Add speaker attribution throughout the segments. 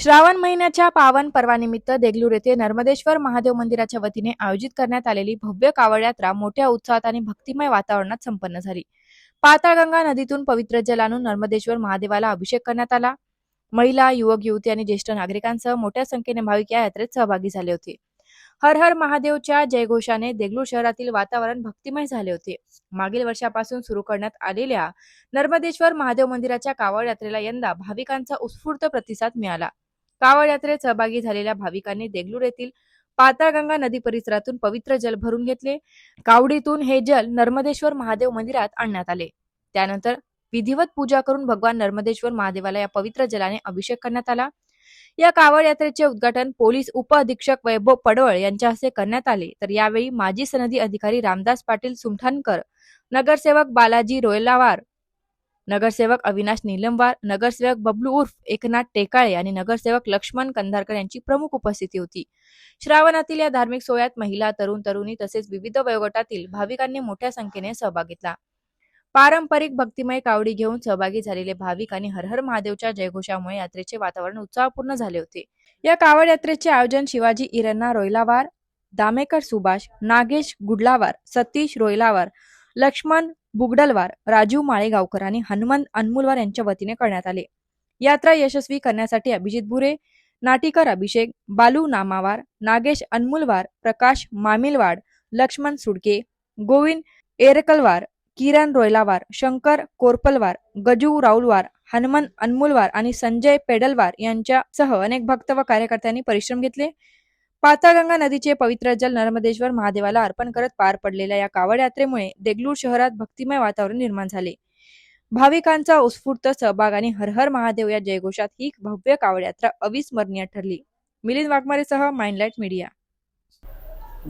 Speaker 1: श्रावण महिन्याच्या पावन पर्वानिमित्त देगलूर येथे नर्मदेश्वर महादेव मंदिराच्या वतीने आयोजित करण्यात आलेली भव्य कावड यात्रा मोठ्या उत्साहात आणि भक्तिमय वातावरणात संपन्न झाली। पाताळगंगा नदीतून पवित्र जल आणून नर्मदेश्वर महादेवाला अभिषेक करण्यात आला। महिला, युवक, युवती आणि ज्येष्ठ नागरिकांसह मोठ्या संख्येने भाविक या यात्रेत सहभागी झाले होते। हर हर महादेवच्या जयघोषाने देगलूर शहरातील वातावरण भक्तिमय झाले होते। मागील वर्षापासून सुरू करण्यात आलेल्या नर्मदेश्वर महादेव मंदिराच्या कावड यात्रेला यंदा भाविकांचा उत्स्फूर्त प्रतिसाद मिळाला। कावड यात्रेत सहभागी झालेल्या भाविकांनी देगलूर येथील पाताळगंगा नदी परिसरातून पवित्र जल भरून घेतले। कावडीतून हे जल नर्मदेश्वर महादेव मंदिरात आणण्यात आले। त्यानंतर विधिवत पूजा करून भगवान नर्मदेश्वर महादेवाला या पवित्र जलाने अभिषेक करण्यात आला। या कावड यात्रेचे उद्घाटन पोलीस उपअधीक्षक वैभव पडवळ यांच्या हस्ते करण्यात आले। तर यावेळी माजी सनदी अधिकारी रामदास पाटील सुमठाणकर, नगरसेवक बालाजी रोयलावार, नगरसेवक अविनाश निलमवार, नगरसेवक बबलू उर्फ एकनाथ टेकाळे आणि नगरसेवक लक्ष्मण कंधारकर यांची प्रमुख उपस्थिती होती। श्रावणातील या धार्मिक सोहळ्यात महिला, तरुण तरुणी तसेच विविध वयोगटातील भाविकांनी मोठ्या संख्येने सहभाग घेतला। पारंपरिक भक्तिमय कावडी घेऊन सहभागी झालेले भाविक आणि हर हर महादेवच्या जयघोषामुळे यात्रेचे वातावरण उत्साहपूर्ण झाले होते। या कावड यात्रेचे आयोजन शिवाजी इरण्णा रोयलावार, दामेकर सुभाष, नागेश गुडलावार, सतीश रोयलावार, लक्ष्मण बुगडलवार, राजू माळेगावकर आणि हनुमंत अनमुलवार यांच्या वतीने करण्यात आले। यात्रा यशस्वी करण्यासाठी अभिजित बुरे, नाटिकर अभिषेक, बालू नामावार, नागेश अनमुलवार, प्रकाश मामिलवाड, लक्ष्मण सुडके, गोविंद एरकलवार, किरण रोयलावार, शंकर कोरपलवार, गजू राऊलवार, हनुमंत अनमुलवार आणि संजय पेडलवार यांच्यासह अनेक भक्त व कार्यकर्त्यांनी परिश्रम घेतले। पाताळगंगा नदीचे पवित्र जल नर्मदेश्वर महादेवाला अर्पण करत पार पडलेल्या या कावड यात्रेमुळे देगलूर शहरात भक्तिमय वातावरण निर्माण झाले। भाविकांचा उत्स्फूर्त सहभाग आणि हर हर महादेव या जयघोषात ही भव्य कावड यात्रा अविस्मरणीय ठरली। मिलिंद वाघमारेसह माइंडलाइट मीडिया।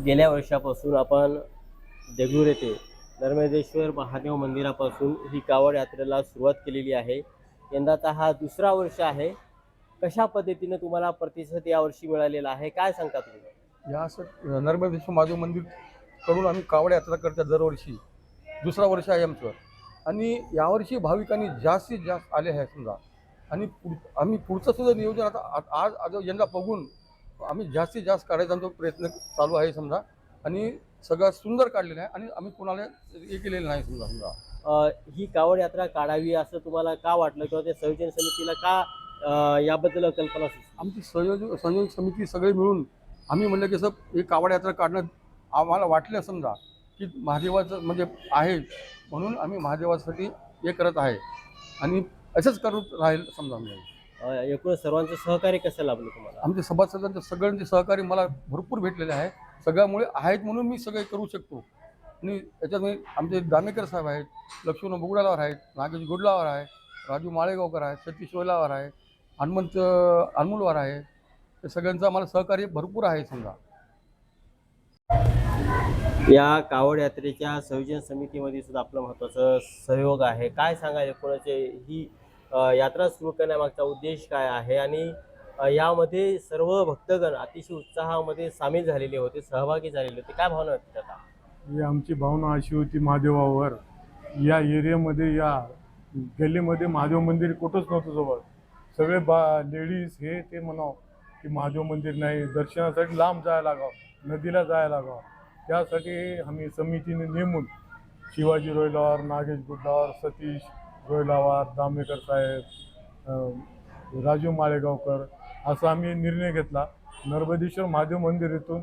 Speaker 2: गेल्या वर्षापासून आपण देगलूर येथे नर्मदेश्वर महादेव मंदिरापासून ही कावड यात्रेला सुरुवात केलेली आहे। यंदाचा हा दुसरा वर्ष आहे। कशा पद्धतीने तुम्हाला प्रतिसाद यावर्षी मिळालेला आहे, काय सांगता तुम्ही?
Speaker 3: या नर्मदेश्वर महादेव मंदिर कडून आम्ही कावड यात्रा करतो दरवर्षी, दुसरा वर्ष आहे आमचं। आणि यावर्षी भाविकांनी जास्तीत जास्त आले आहे समजा। आणि आम्ही पुढचं सुद्धा नियोजन आता आज यंदा बघून आम्ही जास्तीत जास्त काढायचा आमचा प्रयत्न चालू आहे समजा। आणि सगळं सुंदर काढलेलं आहे आणि आम्ही कोणाला हे केलेलं नाही समजा।
Speaker 2: ही कावड यात्रा काढावी असं तुम्हाला का वाटलं किंवा त्या संयोजन समितीला का याबद्दल कल्पना सुचली?
Speaker 3: आमची संयोजन समिती सगळे मिळून आम्ही म्हणलं की हे कावड यात्रा काढणं आम्हाला वाटलं समजा की महादेवाचं म्हणजे आहे, म्हणून आम्ही महादेवासाठी हे करत आहे आणि असंच करत राहील समजा। आम्ही
Speaker 2: एकूण सर्वांचं सहकार्य कसं लाभलं तुम्हाला?
Speaker 3: आमच्या सभासदांचं सगळ्यांचे सहकार्य मला भरपूर भेटलेले आहे। सगळ्यामुळे आहेत म्हणून मी सगळे करू शकतो। आणि त्याच्यात आमचे दामेकर साहेब आहेत, लक्ष्मण बुगडालावर आहेत, नागेश गुडलावर आहे, राजू माळेगावकर आहे, सतीश रोयलावर आहे, हनुमंत अनमुलवार आहे। ते सगळ्यांचं आम्हाला सहकार्य भरपूर आहे समजा।
Speaker 2: या कावड यात्रेच्या संयोजन समितीमध्ये सुद्धा आपलं महत्त्वाचं सहयोग आहे। काय सांगाल कोणाचे ही यात्रा सुरू करण्यामागचा उद्देश काय आहे आणि यामध्ये सर्व भक्तगण अतिशय उत्साहामध्ये सामील झालेले होते, सहभागी झालेले होते, काय भावना होती आता?
Speaker 4: ही आमची भावना अशी होती महादेवावर, या एरियामध्ये या गल्लीमध्ये महादेव मंदिर कुठंच नव्हतं जवळ। सगळे लेडीज हे ते म्हणावं की महादेव मंदिर नाही, दर्शनासाठी लांब जायला लागावं, नदीला जायला लागावं। त्यासाठी आम्ही समितीने नेमून शिवाजी रोयलावार, नागेश गुड्डावार, सतीश रोयलावार, दामेकर साहेब, राजू माळेगावकर असा आम्ही निर्णय घेतला। नर्मदेश्वर महादेव मंदिर येथून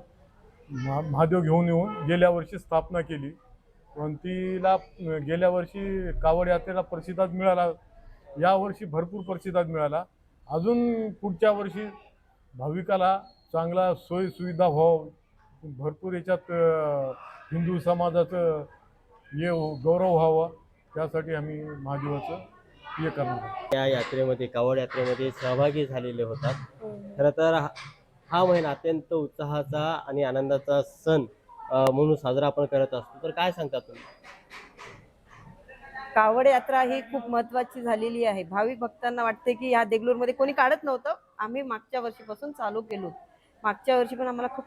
Speaker 4: महादेव घेऊन येऊन गेल्या वर्षी स्थापना केली। पण तिला गेल्या वर्षी कावड यात्रेला प्रतिसाद मिळाला, यावर्षी भरपूर प्रतिसाद मिळाला। अजून पुढच्या वर्षी भाविकाला चांगला सोयी सुविधा व्हावं, भरपूर याच्यात हिंदू समाजाचं हे गौरव व्हावं, त्यासाठी आम्ही महादेवाचं हे करणार।
Speaker 2: या यात्रेमध्ये कावड यात्रेमध्ये सहभागी झालेले होतात। खरं तर हा महिना अत्यंत उत्साहाचा आणि आनंदाचा सण म्हणून साजरा आपण करत असतो। तर काय सांगता तुम्ही?
Speaker 5: कावड यात्रा ही खूप महत्त्वाची झालेली आहे। भाविक भक्तांना वाटते की या देगलूरमध्ये कोणी काढत नव्हतं, आम्ही मागच्या वर्षीपासून चालू केलो। मागच्या वर्षी पण आम्हाला खूप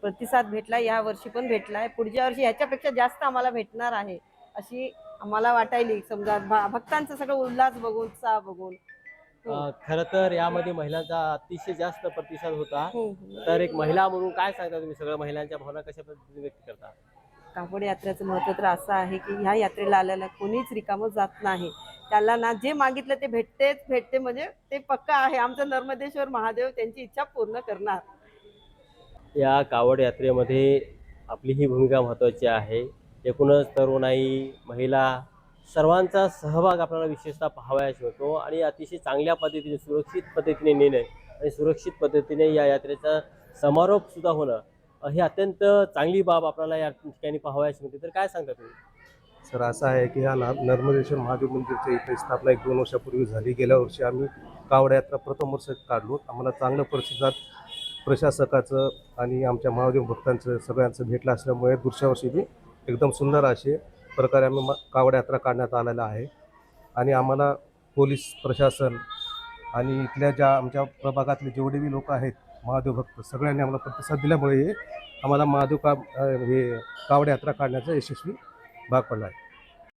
Speaker 5: प्रतिसाद भेटला, या वर्षी पण भेटलाय, पुढच्या वर्षी ह्याच्यापेक्षा जास्त आम्हाला भेटणार आहे अशी आम्हाला वाटायली समजा। भक्तांचा सगळं उल्हास बघून, उत्साह बघून
Speaker 2: खरं तर यामध्ये महिलांचा अतिशय जास्त प्रतिसाद होता.
Speaker 5: हो, हो.
Speaker 2: तर एक महिला म्हणून काय सांगता तुम्ही, सगळ्या महिलांच्या भावना कशा पद्धतीने व्यक्त करता?
Speaker 5: कावड यात्रेचं महत्त्व तर असं आहे की ह्या यात्रेला आलेला कोणीच रिकामं जात नाही. त्याला ना जे मागितलं ते भेटतेच भेटते, म्हणजे ते पक्का आहे. आमचं नर्मदेश्वर महादेव त्यांची इच्छा पूर्ण करणार.
Speaker 2: या कावड यात्रेमध्ये आपली ही भूमिका महत्त्वाची आहे. एकूणच तरुणाई, महिला सर्वांचा सहभाग आपल्याला विशेषतः पाहावयास मिळतो आणि अतिशय चांगल्या पद्धतीने, सुरक्षित पद्धतीने नेणं आणि सुरक्षित पद्धतीने या यात्रेचा समारोपसुद्धा होणं ही अत्यंत चांगली बाब आपल्याला या ठिकाणी पाहावयास मिळते. तर काय सांगता तुम्ही?
Speaker 6: सर असं आहे की ह्या नर्मदेश्वर महादेव मंदिरच्या इथे स्थापना 1-2 वर्षापूर्वी झाली. गेल्या वर्षी आम्ही कावड यात्रा प्रथम वर्ष काढलो. आम्हाला चांगलं प्रतिसाद प्रशासकाचं आणि आमच्या महादेव भक्तांचं सगळ्यांचं भेटलं असल्यामुळे दुसऱ्या वर्षी बी एकदम सुंदर असे प्रकारे आम्ही कावड यात्रा काढण्यात आलेला आहे. आणि आम्हाला पोलीस प्रशासन आणि इथल्या ज्या आमच्या प्रभागातले जेवढे बी लोक आहेत महादेव भक्त, सगळ्यांनी आम्हाला प्रतिसाद दिल्यामुळे आम्हाला हे कावड यात्रा काढण्याचा यशस्वी भाग पडला आहे.